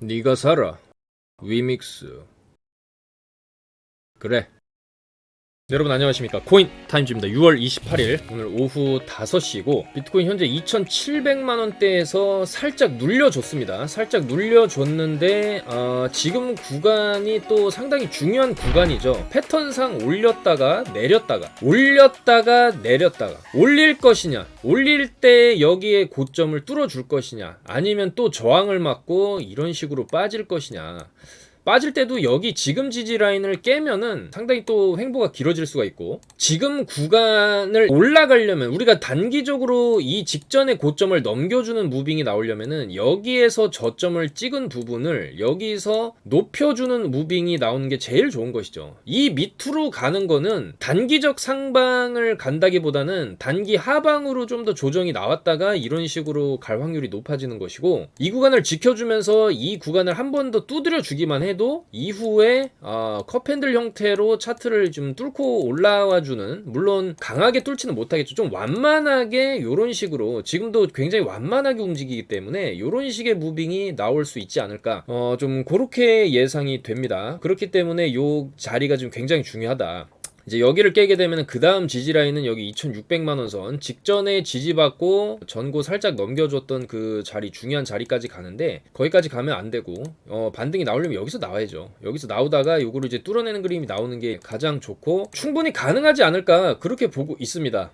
네가 살아 위믹스. 그래. 여러분 안녕하십니까. 코인 타임즈입니다. 6월 28일 오늘 오후 5시고 비트코인 현재 2,700만원대에서 살짝 눌려줬습니다. 살짝 눌려줬는데 지금 구간이 또 상당히 중요한 구간이죠. 패턴상 올렸다가 내렸다가 올릴 것이냐, 올릴 때 여기에 고점을 뚫어줄 것이냐, 아니면 또 저항을 맞고 이런 식으로 빠질 것이냐. 빠질 때도 여기 지금 지지 라인을 깨면은 상당히 또 횡보가 길어질 수가 있고, 지금 구간을 올라가려면 우리가 단기적으로 이 직전의 고점을 넘겨주는 무빙이 나오려면은 여기에서 저점을 찍은 부분을 여기서 높여주는 무빙이 나오는 게 제일 좋은 것이죠. 이 밑으로 가는 거는 단기적 상방을 간다기보다는 단기 하방으로 좀 더 조정이 나왔다가 이런 식으로 갈 확률이 높아지는 것이고, 이 구간을 지켜주면서 이 구간을 한 번 더 두드려 주기만 해도 이후에 컵핸들 형태로 차트를 좀 뚫고 올라와주는, 물론 강하게 뚫지는 못하겠죠. 좀 완만하게 이런 식으로, 지금도 굉장히 완만하게 움직이기 때문에 이런 식의 무빙이 나올 수 있지 않을까, 좀 그렇게 예상이 됩니다. 그렇기 때문에 이 자리가 지금 굉장히 중요하다. 이제 여기를 깨게 되면 그 다음 지지라인은 여기 2,600만원 선 직전에 지지받고 전고 살짝 넘겨줬던 그 자리, 중요한 자리까지 가는데 거기까지 가면 안 되고, 반등이 나오려면 여기서 나와야죠. 여기서 나오다가 요거를 이제 뚫어내는 그림이 나오는 게 가장 좋고 충분히 가능하지 않을까, 그렇게 보고 있습니다.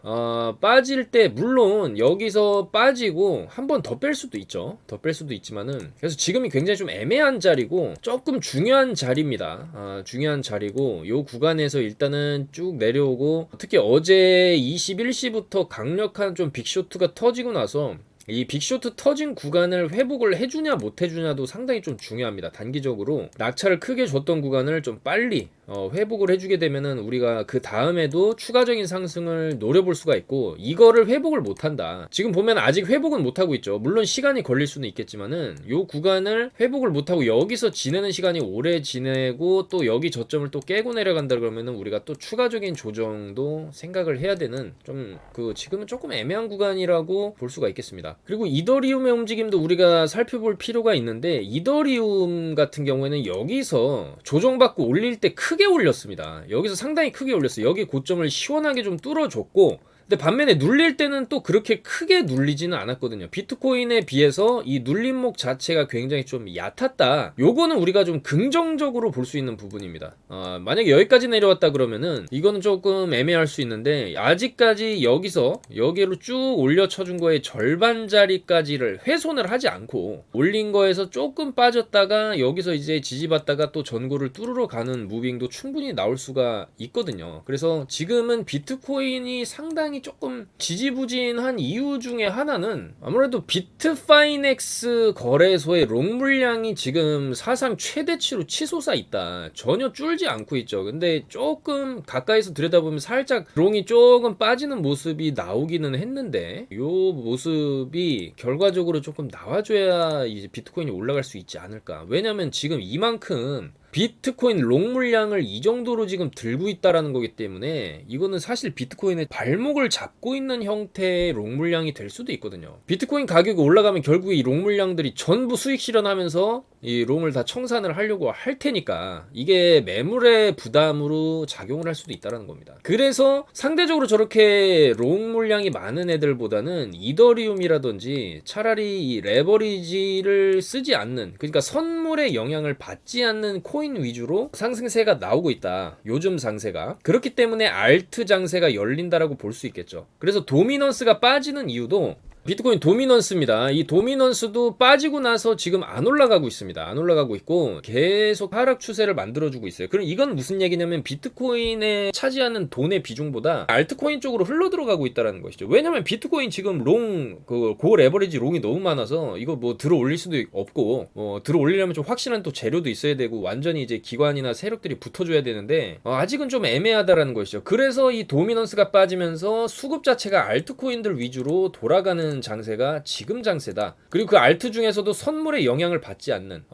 빠질 때 물론 여기서 빠지고 한 번 더 뺄 수도 있죠. 더 뺄 수도 있지만은, 그래서 지금이 굉장히 좀 애매한 자리고 조금 중요한 자리입니다. 중요한 자리고, 요 구간에서 일단은 쭉 내려오고, 특히 어제 21시부터 강력한 좀 빅쇼트가 터지고 나서 이 빅쇼트 터진 구간을 회복을 해주냐 못 해주냐도 상당히 좀 중요합니다. 단기적으로 낙차를 크게 줬던 구간을 좀 빨리 회복을 해주게 되면은 우리가 그 다음에도 추가적인 상승을 노려볼 수가 있고, 이거를 회복을 못한다. 지금 보면 아직 회복은 못하고 있죠. 물론 시간이 걸릴 수는 있겠지만은 요 구간을 회복을 못하고 여기서 지내는 시간이 오래 지내고 또 여기 저점을 또 깨고 내려간다 그러면은 우리가 또 추가적인 조정도 생각을 해야 되는, 좀 지금은 조금 애매한 구간이라고 볼 수가 있겠습니다. 그리고 이더리움의 움직임도 우리가 살펴볼 필요가 있는데, 이더리움 같은 경우에는 여기서 조정받고 올릴 때 크게 올렸습니다. 여기서 상당히 크게 올렸어요. 여기 고점을 시원하게 좀 뚫어줬고, 근데 반면에 눌릴 때는 또 그렇게 크게 눌리지는 않았거든요. 비트코인에 비해서 이 눌림목 자체가 굉장히 좀 얕았다. 요거는 우리가 좀 긍정적으로 볼 수 있는 부분입니다. 만약에 여기까지 내려왔다 그러면은 이거는 조금 애매할 수 있는데, 아직까지 여기로 쭉 올려쳐준 거의 절반 자리까지를 훼손을 하지 않고 올린 거에서 조금 빠졌다가 여기서 이제 지지받다가 또 전고를 뚫으러 가는 무빙도 충분히 나올 수가 있거든요. 그래서 지금은 비트코인이 상당히 조금 지지부진한 이유 중에 하나는 아무래도 비트파이넥스 거래소의 롱 물량이 지금 사상 최대치로 치솟아 있다. 전혀 줄지 않고 있죠. 근데 조금 가까이서 들여다보면 살짝 롱이 조금 빠지는 모습이 나오기는 했는데, 이 모습이 결과적으로 조금 나와줘야 이제 비트코인이 올라갈 수 있지 않을까. 왜냐면 지금 이만큼 비트코인 롱 물량을 이 정도로 지금 들고 있다라는 거기 때문에 이거는 사실 비트코인의 발목을 잡고 있는 형태의 롱 물량이 될 수도 있거든요. 비트코인 가격이 올라가면 결국에 이 롱 물량들이 전부 수익 실현하면서 이 롱을 다 청산을 하려고 할 테니까 이게 매물의 부담으로 작용을 할 수도 있다는 겁니다. 그래서 상대적으로 저렇게 롱 물량이 많은 애들보다는 이더리움이라든지 차라리 이 레버리지를 쓰지 않는, 그러니까 선물의 영향을 받지 않는 코인 위주로 상승세가 나오고 있다. 요즘 상세가. 그렇기 때문에 알트 장세가 열린다라고 볼 수 있겠죠. 그래서 도미넌스가 빠지는 이유도 비트코인 도미넌스입니다. 이 도미넌스도 빠지고 나서 지금 안 올라가고 있습니다. 안 올라가고 있고 계속 하락 추세를 만들어주고 있어요. 그럼 이건 무슨 얘기냐면 비트코인에 차지하는 돈의 비중보다 알트코인 쪽으로 흘러 들어가고 있다는 것이죠. 왜냐면 비트코인 지금 고 레버리지 롱이 너무 많아서 이거 뭐 들어 올릴 수도 없고, 들어 올리려면 좀 확실한 또 재료도 있어야 되고 완전히 이제 기관이나 세력들이 붙어줘야 되는데 아직은 좀 애매하다라는 것이죠. 그래서 이 도미넌스가 빠지면서 수급 자체가 알트코인들 위주로 돌아가는 있는 장세가 지금 장세다. 그리고 그 알트 중에서도 선물의 영향을 받지 않는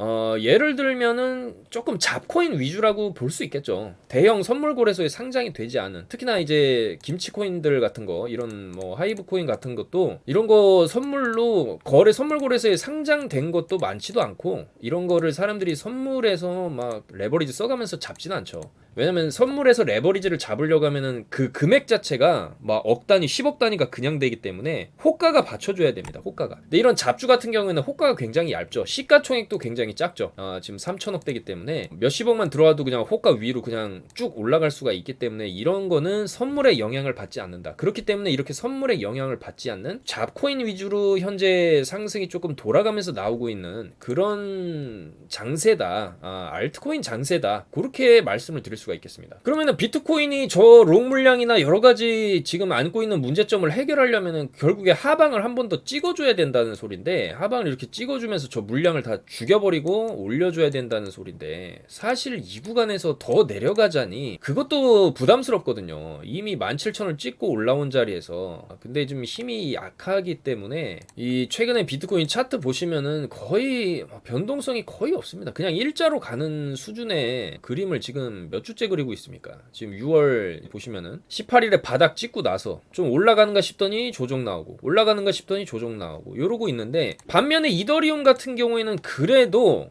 예를 들면은 조금 잡코인 위주라고 볼 수 있겠죠. 대형 선물 거래소에 상장이 되지 않은, 특히나 이제 김치 코인들 같은 거, 이런 뭐 하이브 코인 같은 것도 이런 거 선물로 선물 거래소에 상장된 것도 많지도 않고, 이런 거를 사람들이 선물에서 막 레버리지 써가면서 잡지는 않죠. 왜냐면 선물에서 레버리지를 잡으려고 하면은 그 금액 자체가 막 억 단위, 10억 단위가 그냥 되기 때문에 호가가 받쳐줘야 됩니다. 호가가. 근데 이런 잡주 같은 경우에는 호가가 굉장히 얇죠. 시가총액도 굉장히 작죠. 지금 3천억 대기 때문에 몇십억만 들어와도 그냥 호가 위로 그냥 쭉 올라갈 수가 있기 때문에 이런 거는 선물의 영향을 받지 않는다. 그렇기 때문에 이렇게 선물의 영향을 받지 않는 잡코인 위주로 현재 상승이 조금 돌아가면서 나오고 있는 그런 장세다. 알트코인 장세다. 그렇게 말씀을 드릴 수가 있겠습니다. 그러면은 비트코인이 저 롱 물량이나 여러 가지 지금 안고 있는 문제점을 해결하려면은 결국에 하방을 한 번 더 찍어줘야 된다는 소린데, 하방을 이렇게 찍어주면서 저 물량을 다 죽여버리고 올려줘야 된다는 소린데, 사실 이 구간에서 더 내려가자니 그것도 부담스럽거든요. 이미 17,000을 찍고 올라온 자리에서. 근데 좀 힘이 약하기 때문에 이 최근에 비트코인 차트 보시면은 거의 변동성이 거의 없습니다. 그냥 일자로 가는 수준의 그림을 지금 몇 주째 그리고 있습니까? 지금 6월 보시면은 18일에 바닥 찍고 나서 좀 올라가는가 싶더니 조정 나오고, 올라가는가 싶더니 조정 나오고 이러고 있는데, 반면에 이더리움 같은 경우에는 그래도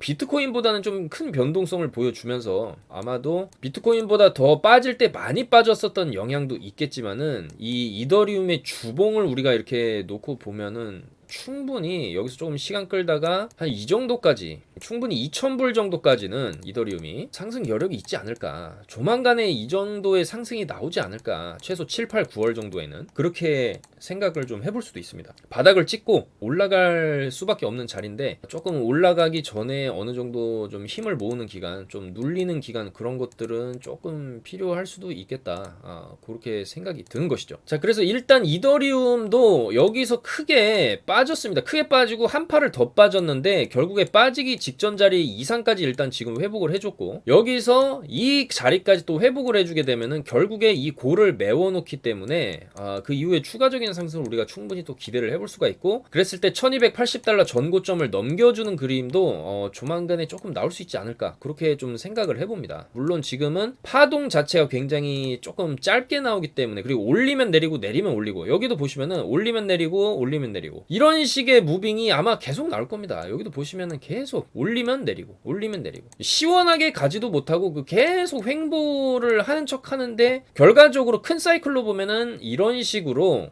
비트코인보다는 좀 큰 변동성을 보여주면서 아마도 비트코인보다 더 빠질 때 많이 빠졌었던 영향도 있겠지만은, 이 이더리움의 주봉을 우리가 이렇게 놓고 보면은 충분히 여기서 조금 시간 끌다가 한 이 정도까지, 충분히 2,000불 정도까지는 이더리움이 상승 여력이 있지 않을까. 조만간에 이 정도의 상승이 나오지 않을까. 최소 7, 8, 9월 정도에는 그렇게 생각을 좀 해볼 수도 있습니다. 바닥을 찍고 올라갈 수밖에 없는 자리인데, 조금 올라가기 전에 어느 정도 좀 힘을 모으는 기간, 좀 눌리는 기간, 그런 것들은 조금 필요할 수도 있겠다. 그렇게 생각이 드는 것이죠. 자, 그래서 일단 이더리움도 여기서 크게 빠졌습니다. 크게 빠지고 한 팔을 더 빠졌는데, 결국에 빠지기 직전 자리 이상까지 일단 지금 회복을 해줬고, 여기서 이 자리까지 또 회복을 해주게 되면은 결국에 이 고를 메워놓기 때문에 그 이후에 추가적인 상승을 우리가 충분히 또 기대를 해볼 수가 있고, 그랬을 때 1280달러 전고점을 넘겨주는 그림도 조만간에 조금 나올 수 있지 않을까, 그렇게 좀 생각을 해봅니다. 물론 지금은 파동 자체가 굉장히 조금 짧게 나오기 때문에, 그리고 올리면 내리고 내리면 올리고, 여기도 보시면은 올리면 내리고 올리면 내리고, 이런 식의 무빙이 아마 계속 나올 겁니다. 여기도 보시면은 계속 올리면 내리고 올리면 내리고, 시원하게 가지도 못하고 계속 횡보를 하는 척 하는데, 결과적으로 큰 사이클로 보면은 이런 식으로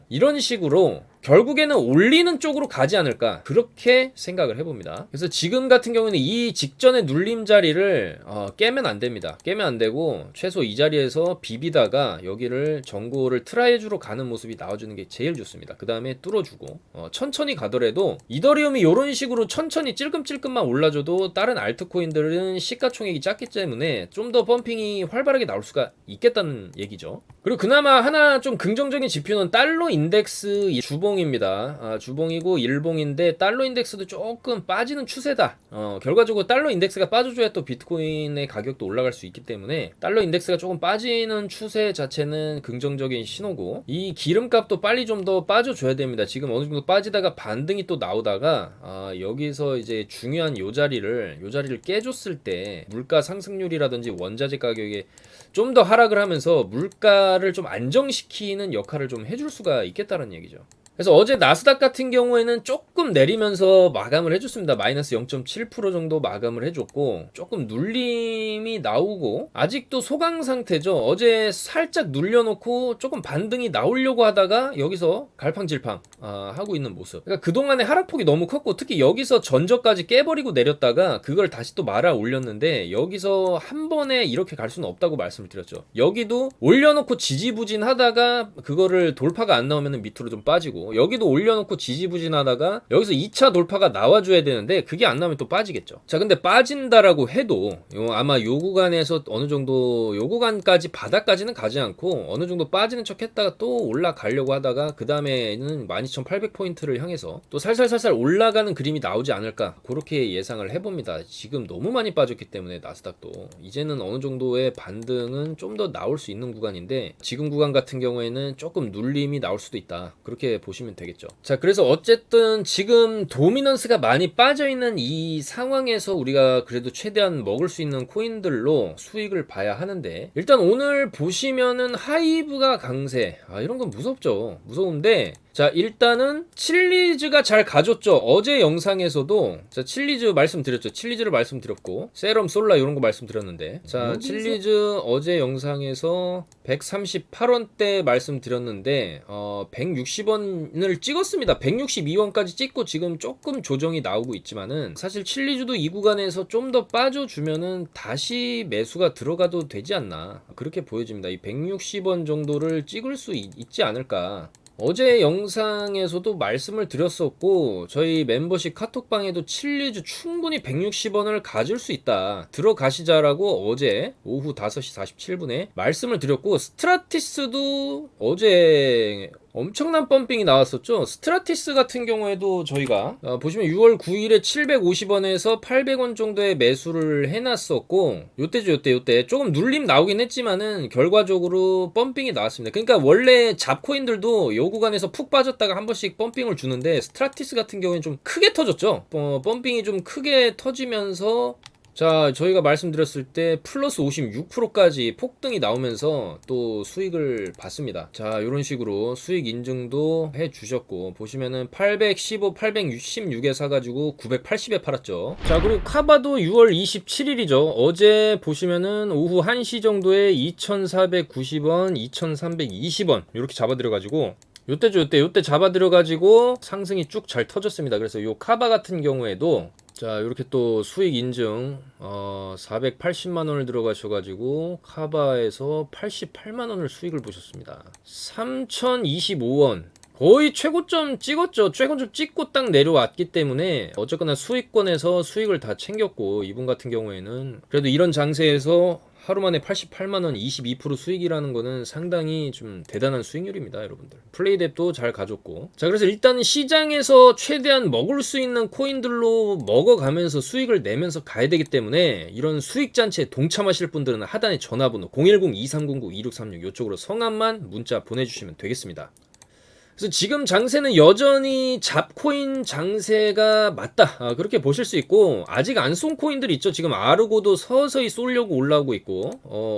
결국에는 올리는 쪽으로 가지 않을까, 그렇게 생각을 해봅니다. 그래서 지금 같은 경우는 이 직전의 눌림 자리를 깨면 안 됩니다. 깨면 안 되고, 최소 이 자리에서 비비다가 여기를 전고를 트라이해주러 가는 모습이 나와주는 게 제일 좋습니다. 그 다음에 뚫어주고 천천히 가더라도, 이더리움이 이런 식으로 천천히 찔끔찔끔만 올라줘도 다른 알트코인들은 시가총액이 작기 때문에 좀 더 펌핑이 활발하게 나올 수가 있겠다는 얘기죠. 그리고 그나마 하나 좀 긍정적인 지표는 달러 인덱스 주봉입니다. 주봉이고 일봉인데, 달러 인덱스도 조금 빠지는 추세다. 결과적으로 달러 인덱스가 빠져줘야 또 비트코인의 가격도 올라갈 수 있기 때문에, 달러 인덱스가 조금 빠지는 추세 자체는 긍정적인 신호고, 이 기름값도 빨리 좀 더 빠져줘야 됩니다. 지금 어느 정도 빠지다가 반등이 또 나오다가 여기서 이제 중요한 요 자리를 깨줬을 때 물가 상승률이라든지 원자재 가격에 좀 더 하락을 하면서 물가를 좀 안정시키는 역할을 좀 해줄 수가 있겠다는 얘기죠. 그래서 어제 나스닥 같은 경우에는 조금 내리면서 마감을 해줬습니다. 마이너스 0.7% 정도 마감을 해줬고, 조금 눌림이 나오고 아직도 소강 상태죠. 어제 살짝 눌려놓고 조금 반등이 나오려고 하다가 여기서 갈팡질팡 하고 있는 모습. 그러니까 그동안의 하락폭이 너무 컸고, 특히 여기서 전저까지 깨버리고 내렸다가 그걸 다시 또 말아 올렸는데, 여기서 한 번에 이렇게 갈 수는 없다고 말씀을 드렸죠. 여기도 올려놓고 지지부진하다가 그거를 돌파가 안 나오면 밑으로 좀 빠지고, 여기도 올려놓고 지지부진하다가 여기서 2차 돌파가 나와줘야 되는데, 그게 안 나오면 또 빠지겠죠. 자, 근데 빠진다라고 해도 아마 요 구간에서 어느 정도, 요 구간까지 바닥까지는 가지 않고 어느 정도 빠지는 척 했다가 또 올라가려고 하다가, 그 다음에는 12,800포인트를 향해서 또 살살살살 올라가는 그림이 나오지 않을까, 그렇게 예상을 해봅니다. 지금 너무 많이 빠졌기 때문에 나스닥도 이제는 어느 정도의 반등은 좀 더 나올 수 있는 구간인데, 지금 구간 같은 경우에는 조금 눌림이 나올 수도 있다, 그렇게 보시면 보시면 되겠죠. 자, 그래서 어쨌든 지금 도미넌스가 많이 빠져있는 이 상황에서 우리가 그래도 최대한 먹을 수 있는 코인들로 수익을 봐야 하는데, 일단 오늘 보시면은 하이브가 강세, 이런 건 무섭죠. 무서운데, 자, 일단은 칠리즈가 잘 가줬죠. 어제 영상에서도 자, 칠리즈 말씀드렸죠. 칠리즈를 말씀드렸고, 세럼, 솔라 이런 거 말씀드렸는데, 자, 칠리즈 어제 영상에서 138원대 말씀드렸는데 160원을 찍었습니다. 162원까지 찍고 지금 조금 조정이 나오고 있지만은, 사실 칠리즈도 이 구간에서 좀 더 빠져주면은 다시 매수가 들어가도 되지 않나, 그렇게 보여집니다. 이 160원 정도를 찍을 수 있지 않을까. 어제 영상에서도 말씀을 드렸었고, 저희 멤버십 카톡방에도 칠리즈 충분히 160원을 가질 수 있다, 들어가시자라고 어제 오후 5시 47분에 말씀을 드렸고, 스트라티스도 어제 엄청난 펌핑이 나왔었죠. 스트라티스 같은 경우에도 저희가 보시면 6월 9일에 750원에서 800원 정도의 매수를 해놨었고, 요때 조금 눌림 나오긴 했지만은 결과적으로 펌핑이 나왔습니다. 그러니까 원래 잡코인들도 요 구간에서 푹 빠졌다가 한 번씩 펌핑을 주는데, 스트라티스 같은 경우에는 좀 크게 터졌죠. 펌핑이 좀 크게 터지면서, 자, 저희가 말씀드렸을 때 플러스 56%까지 폭등이 나오면서 또 수익을 봤습니다. 자, 이런 식으로 수익 인증도 해 주셨고, 보시면은 815, 866에 사가지고 980에 팔았죠. 자, 그리고 카바도 6월 27일이죠. 어제 보시면은 오후 1시 정도에 2490원, 2320원 이렇게 잡아들여가지고, 요때 잡아들여가지고 상승이 쭉 잘 터졌습니다. 그래서 요 카바 같은 경우에도, 자, 이렇게 또 수익 인증 480만원을 들어가셔가지고 카바에서 88만원을 수익을 보셨습니다. 3025원 거의 최고점 찍었죠. 최고점 찍고 딱 내려왔기 때문에 어쨌거나 수익권에서 수익을 다 챙겼고, 이분 같은 경우에는 그래도 이런 장세에서 하루 만에 88만원 22% 수익이라는 거는 상당히 좀 대단한 수익률입니다, 여러분들. 플레이뎁도 잘 가졌고. 자, 그래서 일단은 시장에서 최대한 먹을 수 있는 코인들로 먹어가면서 수익을 내면서 가야 되기 때문에, 이런 수익잔치에 동참하실 분들은 하단에 전화번호 010-2309-2636 이쪽으로 성함만 문자 보내주시면 되겠습니다. 그래서 지금 장세는 여전히 잡코인 장세가 맞다, 그렇게 보실 수 있고, 아직 안 쏜 코인들 있죠. 지금 아르고도 서서히 쏘려고 올라오고 있고,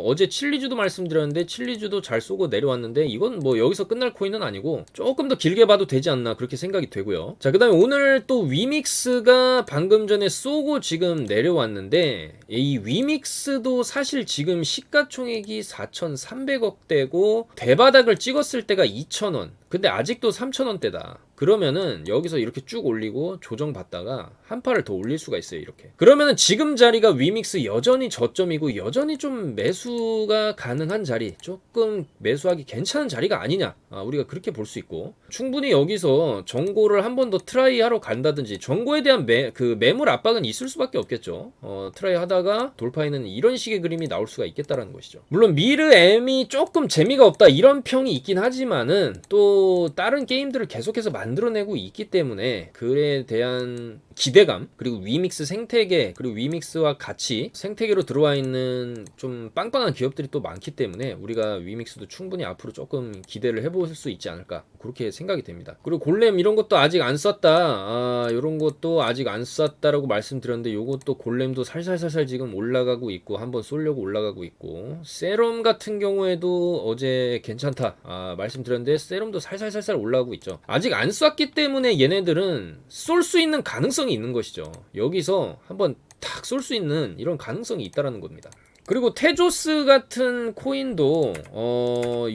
어제 칠리즈도 말씀드렸는데 칠리즈도 잘 쏘고 내려왔는데, 이건 뭐 여기서 끝날 코인은 아니고 조금 더 길게 봐도 되지 않나, 그렇게 생각이 되고요. 자, 그 다음에 오늘 또 위믹스가 방금 전에 쏘고 지금 내려왔는데, 이 위믹스도 사실 지금 시가총액이 4,300억대고 대바닥을 찍었을 때가 2,000원, 근데 아직도 3,000원대다. 그러면은 여기서 이렇게 쭉 올리고 조정받다가 한 팔을 더 올릴 수가 있어요, 이렇게. 그러면은 지금 자리가 위믹스 여전히 저점이고, 여전히 좀 매수가 가능한 자리, 조금 매수하기 괜찮은 자리가 아니냐, 우리가 그렇게 볼 수 있고, 충분히 여기서 정고를 한 번 더 트라이 하러 간다든지, 정고에 대한 매물 압박은 있을 수밖에 없겠죠. 트라이 하다가 돌파에는 이런 식의 그림이 나올 수가 있겠다라는 것이죠. 물론 미르 M이 조금 재미가 없다, 이런 평이 있긴 하지만은, 또 다른 게임들을 계속해서 만들어내고 있기 때문에 그에 대한 기대감, 그리고 위믹스 생태계, 그리고 위믹스와 같이 생태계로 들어와 있는 좀 빵빵한 기업들이 또 많기 때문에, 우리가 위믹스도 충분히 앞으로 조금 기대를 해볼 수 있지 않을까, 그렇게 생각이 됩니다. 그리고 골렘 이런 것도 아직 안 쐈다, 이런 것도 아직 안 쐈다라고 말씀드렸는데, 요것도 골렘도 살살살살 지금 올라가고 있고, 한번 쏠려고 올라가고 있고, 세럼 같은 경우에도 어제 괜찮다 말씀드렸는데, 세럼도 살살살살 올라가고 있죠. 아직 안 쐈기 때문에 얘네들은 쏠 수 있는 가능성이 있는 것이죠. 여기서 한번 탁 쏠 수 있는 이런 가능성이 있다라는 겁니다. 그리고 테조스 같은 코인도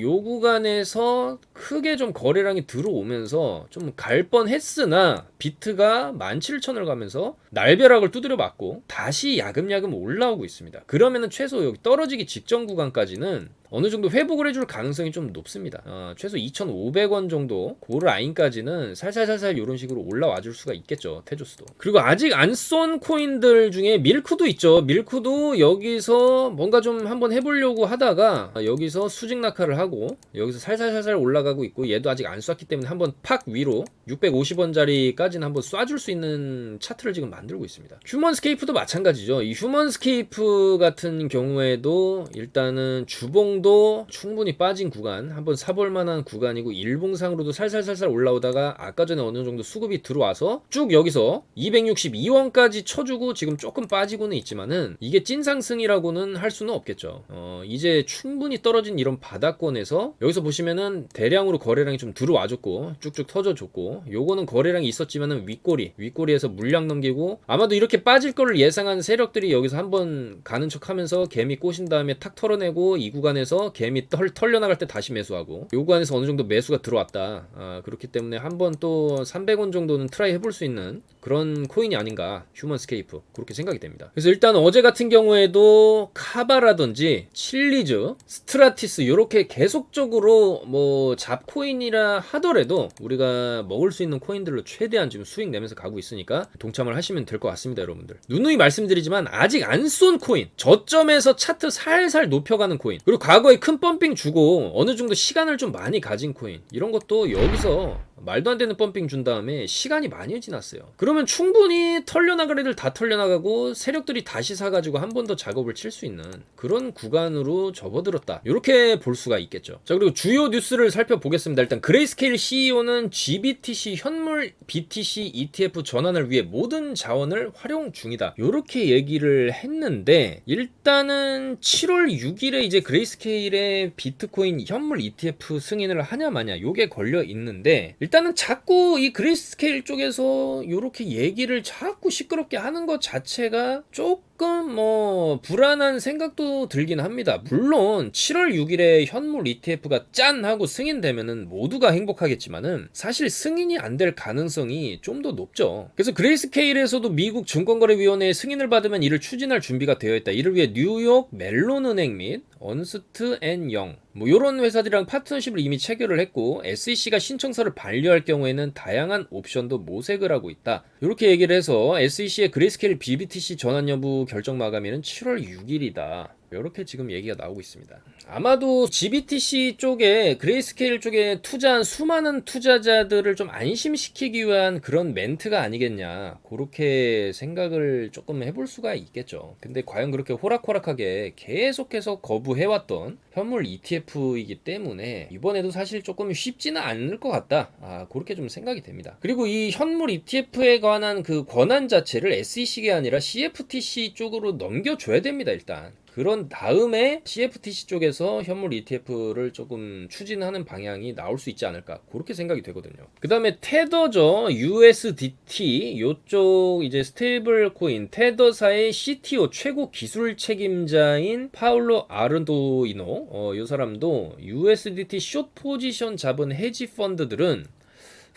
요 구간에서 크게 좀 거래량이 들어오면서 좀 갈 뻔했으나, 비트가 17,000을 가면서 날벼락을 두드려 맞고 다시 야금야금 올라오고 있습니다. 그러면은 최소 여기 떨어지기 직전 구간까지는 어느 정도 회복을 해줄 가능성이 좀 높습니다. 최소 2,500원 정도 그 라인까지는 살살살살 이런 식으로 올라와 줄 수가 있겠죠, 테조스도. 그리고 아직 안 쏜 코인들 중에 밀크도 있죠. 밀크도 여기서 뭔가 좀 한번 해보려고 하다가 여기서 수직 낙하를 하고 여기서 살살살살 올라가고 있고, 얘도 아직 안 쐈기 때문에 한번 팍 위로 650원짜리까지는 한번 쏴줄 수 있는 차트를 지금 만들고 있습니다. 휴먼스케이프도 마찬가지죠. 이 휴먼스케이프 같은 경우에도 일단은 주봉 정도 충분히 빠진 구간, 한번 사볼 만한 구간이고 일봉상으로도 살살살살 올라오다가 아까 전에 어느 정도 수급이 들어와서 쭉 여기서 262원까지 쳐주고 지금 조금 빠지고는 있지만은 이게 찐 상승이라고는 할 수는 없겠죠. 이제 충분히 떨어진 이런 바닥권에서 여기서 보시면은 대량으로 거래량이 좀 들어와줬고 쭉쭉 터져줬고, 요거는 거래량이 있었지만은 윗꼬리에서 물량 넘기고, 아마도 이렇게 빠질 거를 예상한 세력들이 여기서 한번 가는 척하면서 개미 꼬신 다음에 탁 털어내고, 이 구간에서 개미 털려나갈 때 다시 매수하고, 요 구간에서 어느 정도 매수가 들어왔다. 그렇기 때문에 한번 또 300원 정도는 트라이 해볼 수 있는 그런 코인이 아닌가, 휴먼스케이프, 그렇게 생각이 됩니다. 그래서 일단 어제 같은 경우에도 카바라든지 칠리즈, 스트라티스 요렇게 계속적으로 뭐 잡코인이라 하더라도 우리가 먹을 수 있는 코인들로 최대한 지금 수익 내면서 가고 있으니까 동참을 하시면 될 것 같습니다. 여러분들, 누누이 말씀드리지만 아직 안 쏜 코인, 저점에서 차트 살살 높여가는 코인, 그리고 과거에 큰 펌핑 주고 어느 정도 시간을 좀 많이 가진 코인, 이런 것도 여기서 말도 안 되는 펌핑 준 다음에 시간이 많이 지났어요. 그러면 충분히 털려나갈 애들 다 털려나가고 세력들이 다시 사가지고 한 번 더 작업을 칠 수 있는 그런 구간으로 접어들었다, 이렇게 볼 수가 있겠죠. 자, 그리고 주요 뉴스를 살펴보겠습니다. 일단 그레이스케일 CEO는 GBTC 현물 BTC ETF 전환을 위해 모든 자원을 활용 중이다, 이렇게 얘기를 했는데, 일단은 7월 6일에 이제 그레이스케일의 비트코인 현물 ETF 승인을 하냐 마냐 요게 걸려 있는데, 일단은 자꾸 이 그레이스케일 쪽에서 요렇게 얘기를 자꾸 시끄럽게 하는 것 자체가 조금 뭐 불안한 생각도 들긴 합니다. 물론 7월 6일에 현물 ETF가 짠 하고 승인되면은 모두가 행복하겠지만은 사실 승인이 안 될 가능성이 좀 더 높죠. 그래서 그레이스케일에서도 미국 증권거래위원회의 승인을 받으면 이를 추진할 준비가 되어 있다. 이를 위해 뉴욕 멜론은행 및 언스트 앤 영 뭐 요런 회사들이랑 파트너십을 이미 체결을 했고, SEC가 신청서를 반려할 경우에는 다양한 옵션도 모색을 하고 있다, 이렇게 얘기를 해서 SEC의 그레이스케일 BBTC 전환 여부 결정 마감일은 7월 6일이다 이렇게 지금 얘기가 나오고 있습니다. 아마도 GBTC 쪽에, 그레이스케일 쪽에 투자한 수많은 투자자들을 좀 안심시키기 위한 그런 멘트가 아니겠냐, 그렇게 생각을 조금 해볼 수가 있겠죠. 근데 과연 그렇게 호락호락하게 계속해서 거부해왔던 현물 ETF이기 때문에 이번에도 사실 조금 쉽지는 않을 것 같다, 그렇게 좀 생각이 됩니다. 그리고 이 현물 ETF에 관한 그 권한 자체를 SEC가 아니라 CFTC 쪽으로 넘겨줘야 됩니다. 일단 그런 다음에 CFTC 쪽에서 현물 ETF를 조금 추진하는 방향이 나올 수 있지 않을까, 그렇게 생각이 되거든요. 그 다음에 테더죠. USDT 요쪽 이제 스테이블 코인 테더사의 CTO 최고 기술 책임자인 파울로 아르도이노, 이 사람도 USDT 숏 포지션 잡은 헤지 펀드들은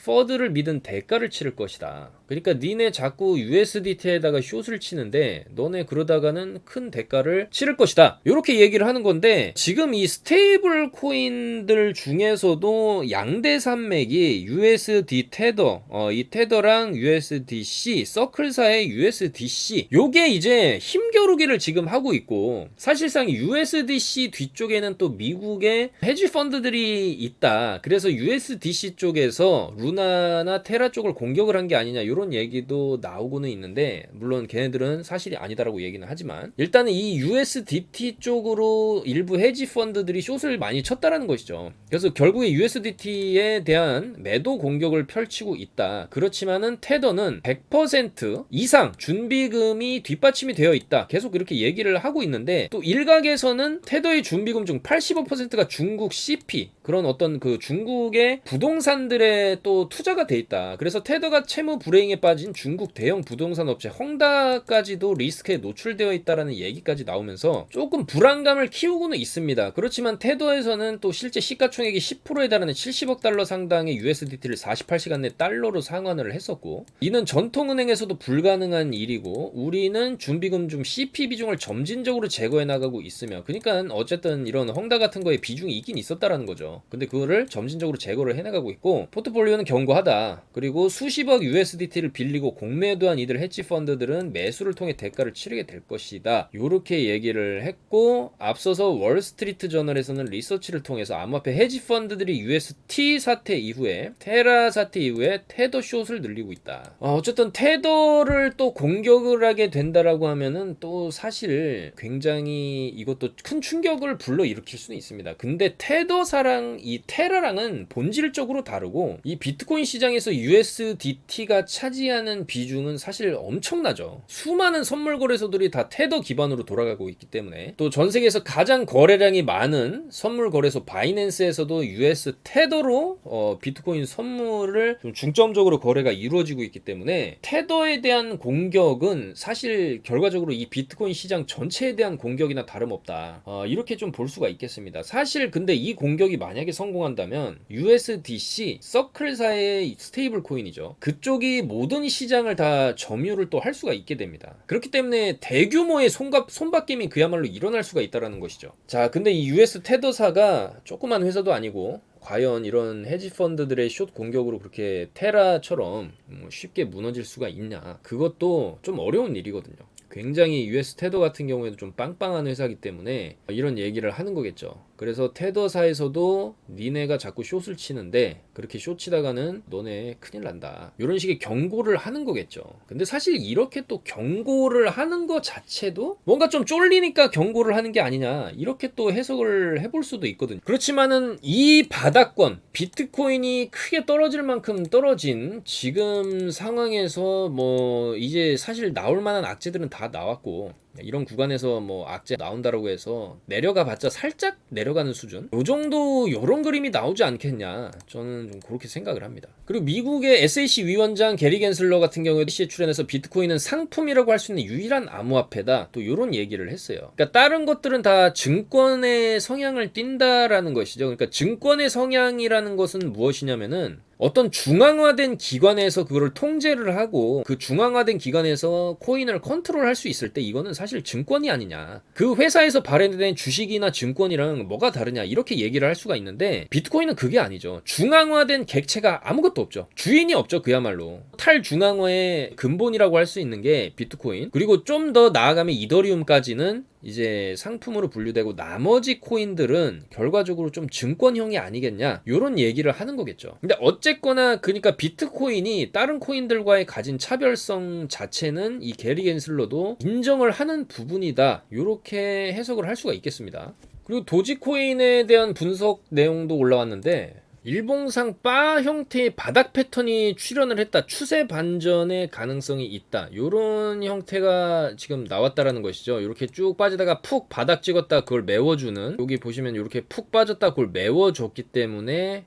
퍼드를 믿은 대가를 치를 것이다. 그러니까 니네 자꾸 USDT에다가 숏을 치는데 너네 그러다가는 큰 대가를 치를 것이다, 이렇게 얘기를 하는 건데, 지금 이 스테이블 코인들 중에서도 양대 산맥이 USD 테더, 이 테더랑 USDC, 서클사의 USDC 요게 이제 힘겨루기를 지금 하고 있고, 사실상 USDC 뒤쪽에는 또 미국의 헤지 펀드들이 있다. 그래서 USDC 쪽에서 루나나 테라 쪽을 공격을 한 게 아니냐, 이런 얘기도 나오고는 있는데, 물론 걔네들은 사실이 아니다라고 얘기는 하지만, 일단은 이 USDT 쪽으로 일부 헤지 펀드들이 숏을 많이 쳤다라는 것이죠. 그래서 결국에 USDT에 대한 매도 공격을 펼치고 있다. 그렇지만은 테더는 100% 이상 준비금이 뒷받침이 되어 있다, 계속 이렇게 얘기를 하고 있는데, 또 일각에서는 테더의 준비금 중 85%가 중국 CP, 그런 어떤 그 중국의 부동산들에 또 투자가 돼 있다. 그래서 테더가 채무 불이행에 빠진 중국 대형 부동산 업체 헝다까지도 리스크에 노출되어 있다라는 얘기까지 나오면서 조금 불안감을 키우고는 있습니다. 그렇지만 테더에서는 또 실제 시가총액이 10%에 달하는 70억 달러 상당의 USDT를 48시간 내 달러로 상환을 했었고, 이는 전통은행에서도 불가능한 일이고, 우리는 준비금 중 CP 비중을 점진적으로 제거해 나가고 있으며, 그러니까 어쨌든 이런 헝다 같은 거에 비중이 있긴 있었다라는 거죠. 근데 그거를 점진적으로 제거를 해나가고 있고, 포트폴리오는 견고하다. 그리고 수십억 USDT 리퀴디티를 빌리고 공매도한 이들 헤지 펀드들은 매수를 통해 대가를 치르게 될 것이다. 이렇게 얘기를 했고, 앞서서 월스트리트 저널에서는 리서치를 통해서 암호화폐 헤지 펀드들이 UST 사태 이후에, 테라 사태 이후에 테더 숏을 늘리고 있다. 어쨌든 테더를 또 공격을 하게 된다라고 하면은 또 사실 굉장히 이것도 큰 충격을 불러일으킬 수는 있습니다. 근데 테더사랑 이 테라랑은 본질적으로 다르고, 이 비트코인 시장에서 USDT가 차지하는 비중은 사실 엄청나죠. 수많은 선물 거래소들이 다 테더 기반으로 돌아가고 있기 때문에, 또 전 세계에서 가장 거래량이 많은 선물 거래소 바이낸스에서도 US 테더로 비트코인 선물을 좀 중점적으로 거래가 이루어지고 있기 때문에, 테더에 대한 공격은 사실 결과적으로 이 비트코인 시장 전체에 대한 공격이나 다름없다. 이렇게 좀 볼 수가 있겠습니다. 사실 근데 이 공격이 만약에 성공한다면 USDC 서클사의 스테이블 코인이죠. 그쪽이 모든 시장을 다 점유를 또 할 수가 있게 됩니다. 그렇기 때문에 대규모의 손바뀜이 그야말로 일어날 수가 있다는 것이죠. 자, 근데 이 US 테더사가 조그만 회사도 아니고, 과연 이런 헤지 펀드들의 숏 공격으로 그렇게 테라처럼 쉽게 무너질 수가 있냐, 그것도 좀 어려운 일이거든요. 굉장히 US 테더 같은 경우에도 좀 빵빵한 회사이기 때문에 이런 얘기를 하는 거겠죠. 그래서 테더사에서도 니네가 자꾸 숏을 치는데 그렇게 숏 치다가는 너네 큰일 난다, 이런 식의 경고를 하는 거겠죠. 근데 사실 이렇게 또 경고를 하는 거 자체도 뭔가 좀 쫄리니까 경고를 하는 게 아니냐, 이렇게 또 해석을 해볼 수도 있거든요. 그렇지만은 이 바닥권 비트코인이 크게 떨어질 만큼 떨어진 지금 상황에서 뭐 이제 사실 나올 만한 악재들은 다 나왔고, 이런 구간에서 뭐 악재 나온다라고 해서 내려가 봤자 살짝 내려가는 수준, 요 정도 요런 그림이 나오지 않겠냐, 저는 좀 그렇게 생각을 합니다. 그리고 미국의 SEC 위원장 게리 겐슬러 같은 경우에도 SEC에 출연해서 비트코인은 상품이라고 할 수 있는 유일한 암호화폐다, 또 요런 얘기를 했어요. 그러니까 다른 것들은 다 증권의 성향을 띈다라는 것이죠. 그러니까 증권의 성향이라는 것은 무엇이냐면은 어떤 중앙화된 기관에서 그거를 통제를 하고, 그 중앙화된 기관에서 코인을 컨트롤할 수 있을 때 이거는 사실 증권이 아니냐, 그 회사에서 발행된 주식이나 증권이랑 뭐가 다르냐, 이렇게 얘기를 할 수가 있는데, 비트코인은 그게 아니죠. 중앙화된 객체가 아무것도 없죠. 주인이 없죠. 그야말로 탈중앙화의 근본이라고 할 수 있는 게 비트코인, 그리고 좀 더 나아가면 이더리움까지는 이제 상품으로 분류되고, 나머지 코인들은 결과적으로 좀 증권형이 아니겠냐, 이런 얘기를 하는 거겠죠. 근데 어쨌거나 그러니까 비트코인이 다른 코인들과의 가진 차별성 자체는 이 게리 겐슬러도 인정을 하는 부분이다, 이렇게 해석을 할 수가 있겠습니다. 그리고 도지코인에 대한 분석 내용도 올라왔는데, 일봉상 바 형태의 바닥 패턴이 출현을 했다, 추세 반전의 가능성이 있다, 요런 형태가 지금 나왔다라는 것이죠. 이렇게 쭉 빠지다가 푹 바닥 찍었다 그걸 메워주는, 여기 보시면 이렇게 푹 빠졌다 그걸 메워줬기 때문에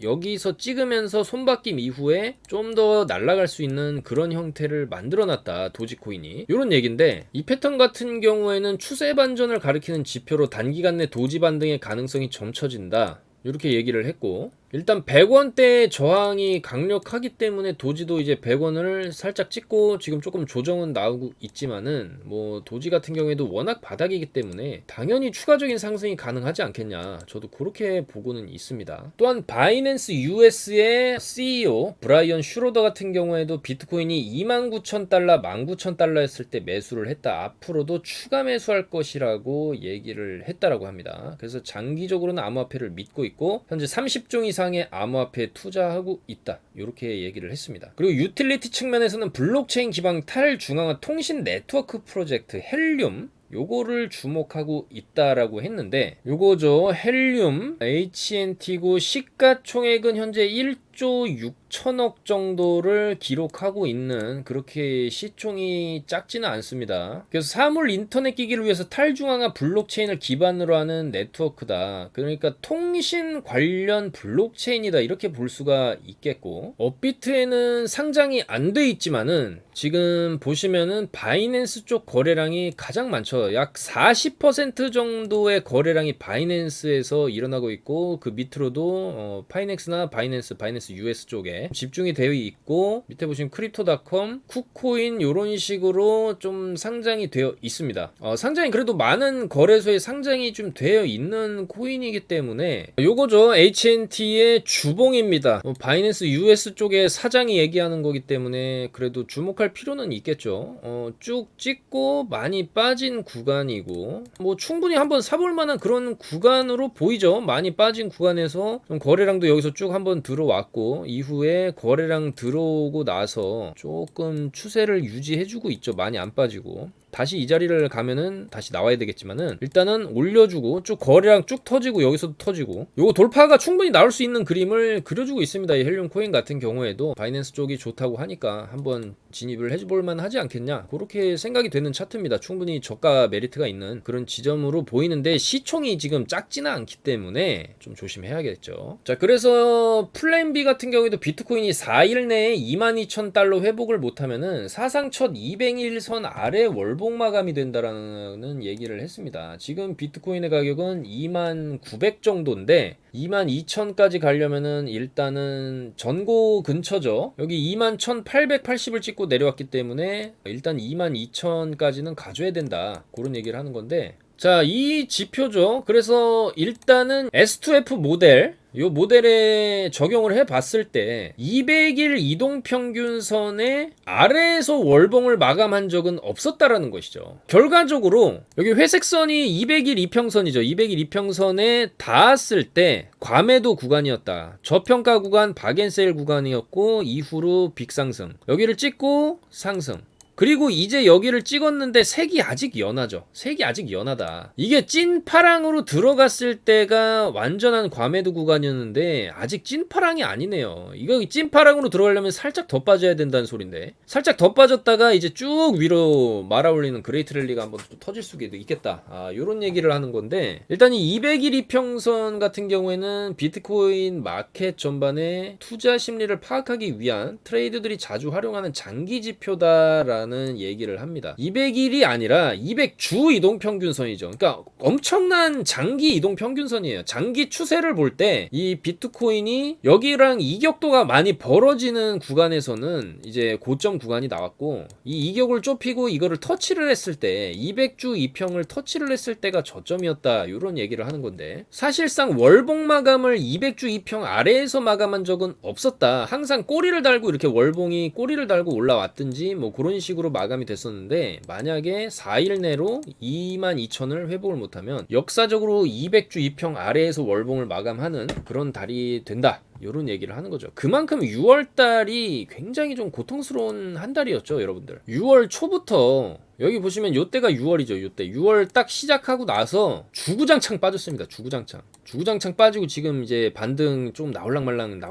여기서 찍으면서 손바뀜 이후에 좀 더 날아갈 수 있는 그런 형태를 만들어놨다, 도지코인이, 요런 얘기인데, 이 패턴 같은 경우에는 추세 반전을 가리키는 지표로 단기간 내 도지 반등의 가능성이 점쳐진다, 이렇게 얘기를 했고, 일단 100원대의 저항이 강력하기 때문에 도지도 이제 100원을 살짝 찍고 지금 조금 조정은 나오고 있지만은, 뭐 도지 같은 경우에도 워낙 바닥이기 때문에 당연히 추가적인 상승이 가능하지 않겠냐, 저도 그렇게 보고는 있습니다. 또한 바이낸스 US의 CEO 브라이언 슈로더 같은 경우에도 비트코인이 29,000달러, 19,000달러 했을 때 매수를 했다, 앞으로도 추가 매수할 것이라고 얘기를 했다라고 합니다. 그래서 장기적으로는 암호화폐를 믿고 있고 현재 30종 이상 의 암호화폐에 투자하고 있다, 이렇게 얘기를 했습니다. 그리고 유틸리티 측면에서는 블록체인 기반 탈중앙화 통신 네트워크 프로젝트 헬륨, 요거를 주목하고 있다라고 했는데, 요거죠. 헬륨 HNT고 시가총액은 현재 1조 6천억 정도를 기록하고 있는, 그렇게 시총이 작지는 않습니다. 그래서 사물 인터넷 기기를 위해서 탈중앙화 블록체인을 기반으로 하는 네트워크다, 그러니까 통신 관련 블록체인이다, 이렇게 볼 수가 있겠고, 업비트에는 상장이 안 돼 있지만은 지금 보시면은 바이낸스 쪽 거래량이 가장 많죠. 약 40% 정도의 거래량이 바이낸스에서 일어나고 있고, 그 밑으로도 파이넥스나 바이낸스 바이낸스 US 쪽에 집중이 되어 있고, 밑에 보시면 크립토닷컴, 쿠코인 요런 식으로 좀 상장이 되어 있습니다. 상장이 그래도 많은 거래소에 상장이 좀 되어 있는 코인이기 때문에 요거죠. HNT의 주봉입니다. 바이낸스 US 쪽에 사장이 얘기하는 거기 때문에 그래도 주목할 필요는 있겠죠. 쭉 찍고 많이 빠진 구간이고, 뭐 충분히 한번 사볼 만한 그런 구간으로 보이죠. 많이 빠진 구간에서 좀 거래량도 여기서 쭉 한번 들어왔고, 이후에 거래량 들어오고 나서 조금 추세를 유지해주고 있죠. 많이 안 빠지고. 다시 이 자리를 가면은 다시 나와야 되겠지만은 일단은 올려주고 쭉 거래량 쭉 터지고 여기서도 터지고, 요거 돌파가 충분히 나올 수 있는 그림을 그려주고 있습니다. 이 헬륨 코인 같은 경우에도 바이낸스 쪽이 좋다고 하니까 한번 진입을 해볼 만하지 않겠냐, 그렇게 생각이 되는 차트입니다. 충분히 저가 메리트가 있는 그런 지점으로 보이는데 시총이 지금 작지는 않기 때문에 좀 조심해야겠죠. 자, 그래서 플랜 B 같은 경우에도 비트코인이 4일 내에 22,000달러 회복을 못하면은 사상 첫 200일선 아래 월봉 마감이 된다라는 얘기를 했습니다. 지금 비트코인의 가격은 29,900 정도인데 22,000까지 가려면은 일단은 전고 근처죠. 여기 21,880을 찍고 내려왔기 때문에 일단 22,000까지는 가져야 된다, 그런 얘기를 하는 건데, 자, 이 지표죠. 그래서 일단은 S2F 모델, 요 모델에 적용을 해봤을 때 200일 이동평균선의 아래에서 월봉을 마감한 적은 없었다라는 것이죠. 결과적으로 여기 회색선이 200일 이평선이죠. 200일 이평선에 닿았을 때 과매도 구간이었다. 저평가 구간, 박앤세일 구간이었고, 이후로 빅상승. 여기를 찍고 상승. 그리고 이제 여기를 찍었는데 색이 아직 연하죠. 색이 아직 연하다. 이게 찐파랑으로 들어갔을 때가 완전한 과매도 구간이었는데 아직 찐파랑이 아니네요. 이거 찐파랑으로 들어가려면 살짝 더 빠져야 된다는 소린데, 살짝 더 빠졌다가 이제 쭉 위로 말아올리는 그레이트 랠리가 한번 또 터질 수도 있겠다, 요런 얘기를 하는 건데, 일단 이 200일 이평선 같은 경우에는 비트코인 마켓 전반에 투자 심리를 파악하기 위한 트레이더들이 자주 활용하는 장기 지표다라는 얘기를 합니다. 200일이 아니라 200주 이동평균선이죠. 그러니까 엄청난 장기 이동평균선이에요. 장기 추세를 볼 때 이 비트코인이 여기랑 이격도가 많이 벌어지는 구간에서는 이제 고점 구간이 나왔고, 이 이격을 좁히고 이거를 터치를 했을 때 200주 이평을 터치를 했을 때가 저점이었다, 이런 얘기를 하는 건데, 사실상 월봉 마감을 200주 이평 아래에서 마감한 적은 없었다. 항상 꼬리를 달고 이렇게 월봉이 꼬리를 달고 올라왔든지 뭐 그런 식으로 마감이 됐었는데, 만약에 4일 내로 22,000을 회복을 못하면 역사적으로 200주 이평 아래에서 월봉을 마감하는 그런 달이 된다, 이런 얘기를 하는 거죠. 그만큼 6월달이 굉장히 좀 고통스러운 한 달이었죠, 여러분들. 6월 초부터 여기 보시면 요때가 6월이죠. 요때 6월 딱 시작하고 나서 주구장창 빠졌습니다. 주구장창 빠지고 지금 이제 반등 좀 나올랑말랑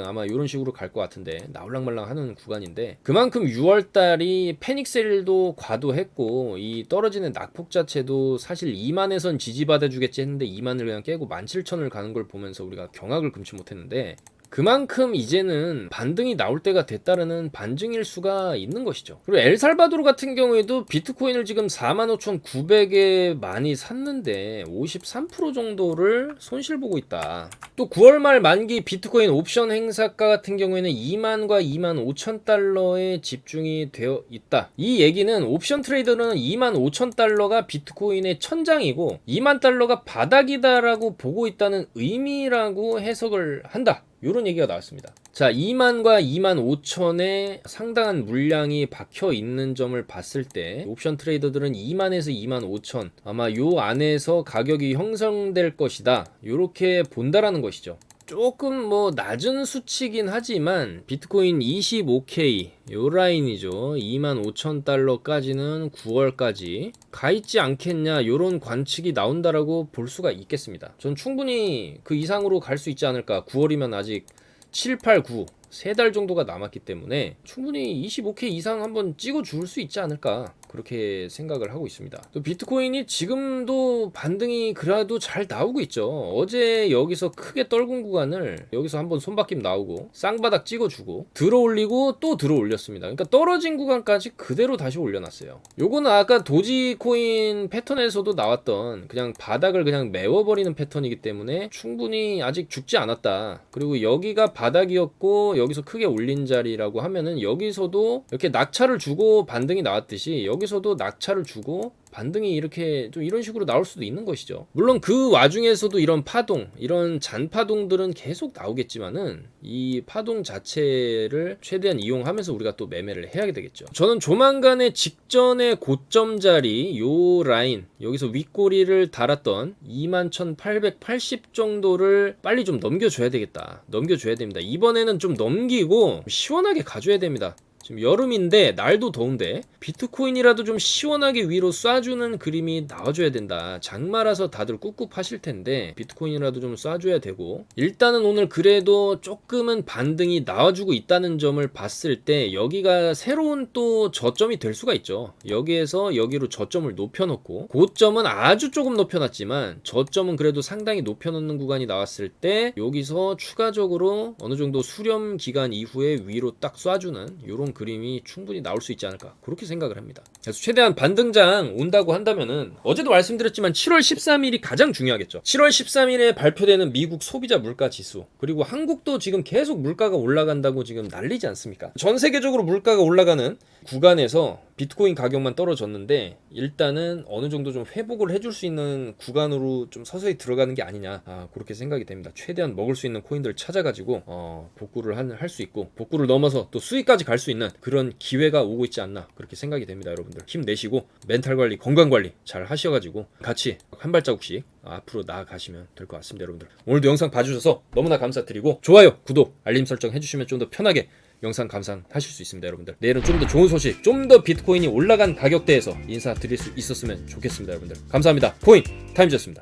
아마 이런 식으로 갈 것 같은데, 나올랑말랑 하는 구간인데, 그만큼 6월달이 패닉셀도 과도했고, 이 떨어지는 낙폭 자체도 사실 2만에선 지지받아주겠지 했는데 2만을 그냥 깨고 17,000을 가는 걸 보면서 우리가 경악을 금치 못했는데, 그만큼 이제는 반등이 나올 때가 됐다라는 반증일 수가 있는 것이죠. 그리고 엘살바도르 같은 경우에도 비트코인을 지금 45,900에 많이 샀는데 53% 정도를 손실 보고 있다. 또 9월 말 만기 비트코인 옵션 행사가 같은 경우에는 2만과 25,000달러에 집중이 되어 있다. 이 얘기는 옵션 트레이더는 25,000달러가 비트코인의 천장이고 2만 달러가 바닥이다라고 보고 있다는 의미라고 해석을 한다, 이런 얘기가 나왔습니다. 자, 2만과 25,000에 상당한 물량이 박혀 있는 점을 봤을 때 옵션 트레이더들은 2만에서 25,000 아마 요 안에서 가격이 형성될 것이다, 이렇게 본다라는 것이죠. 조금 뭐 낮은 수치긴 하지만 비트코인 25K 요 라인이죠. 25,000달러까지는 9월까지 가 있지 않겠냐, 요런 관측이 나온다라고 볼 수가 있겠습니다. 전 충분히 그 이상으로 갈 수 있지 않을까. 9월이면 아직 7, 8, 9 3달 정도가 남았기 때문에 충분히 25K 이상 한번 찍어 줄 수 있지 않을까, 그렇게 생각을 하고 있습니다. 또 비트코인이 지금도 반등이 그래도 잘 나오고 있죠. 어제 여기서 크게 떨군 구간을 여기서 한번 손바뀜 나오고 쌍바닥 찍어주고 들어 올리고 또 들어 올렸습니다. 그러니까 떨어진 구간까지 그대로 다시 올려놨어요. 요거는 아까 도지코인 패턴에서도 나왔던 그냥 바닥을 그냥 메워버리는 패턴이기 때문에 충분히 아직 죽지 않았다. 그리고 여기가 바닥이었고 여기서 크게 올린 자리라고 하면은 여기서도 이렇게 낙차를 주고 반등이 나왔듯이 여기서도 낙차를 주고 반등이 이렇게 좀 이런 식으로 나올 수도 있는 것이죠. 물론 그 와중에서도 이런 파동, 이런 잔파동들은 계속 나오겠지만은 이 파동 자체를 최대한 이용하면서 우리가 또 매매를 해야 되겠죠. 저는 조만간에 직전의 고점 자리 요 라인 여기서 윗꼬리를 달았던 21,880 정도를 빨리 좀 넘겨줘야 되겠다. 넘겨줘야 됩니다. 이번에는 좀 넘기고 시원하게 가줘야 됩니다. 지금 여름인데 날도 더운데 비트코인이라도 좀 시원하게 위로 쏴주는 그림이 나와줘야 된다. 장마라서 다들 꾹꾹 파실 텐데 비트코인이라도 좀 쏴줘야 되고 일단은 오늘 그래도 조금은 반등이 나와주고 있다는 점을 봤을 때 여기가 새로운 또 저점이 될 수가 있죠. 여기에서 여기로 저점을 높여놓고 고점은 아주 조금 높여놨지만 저점은 그래도 상당히 높여놓는 구간이 나왔을 때 여기서 추가적으로 어느 정도 수렴 기간 이후에 위로 딱 쏴주는 이런 그림이 충분히 나올 수 있지 않을까 그렇게 생각을 합니다. 그래서 최대한 반등장 온다고 한다면은 어제도 말씀드렸지만 7월 13일이 가장 중요하겠죠. 7월 13일에 발표되는 미국 소비자 물가 지수 그리고 한국도 지금 계속 물가가 올라간다고 지금 난리지 않습니까? 전 세계적으로 물가가 올라가는 구간에서 비트코인 가격만 떨어졌는데 일단은 어느 정도 좀 회복을 해줄 수 있는 구간으로 좀 서서히 들어가는 게 아니냐 그렇게 생각이 됩니다. 최대한 먹을 수 있는 코인들을 찾아가지고 복구를 할 수 있고 복구를 넘어서 또 수익까지 갈 수 있는 그런 기회가 오고 있지 않나 그렇게 생각이 됩니다. 여러분들 힘내시고 멘탈 관리 건강 관리 잘 하셔가지고 같이 한 발자국씩 앞으로 나아가시면 될 것 같습니다. 여러분들 오늘도 영상 봐주셔서 너무나 감사드리고 좋아요 구독 알림 설정 해주시면 좀 더 편하게 영상 감상하실 수 있습니다. 여러분들 내일은 좀 더 좋은 소식 좀 더 비트코인이 올라간 가격대에서 인사드릴 수 있었으면 좋겠습니다. 여러분들 감사합니다. 코인 타임즈였습니다.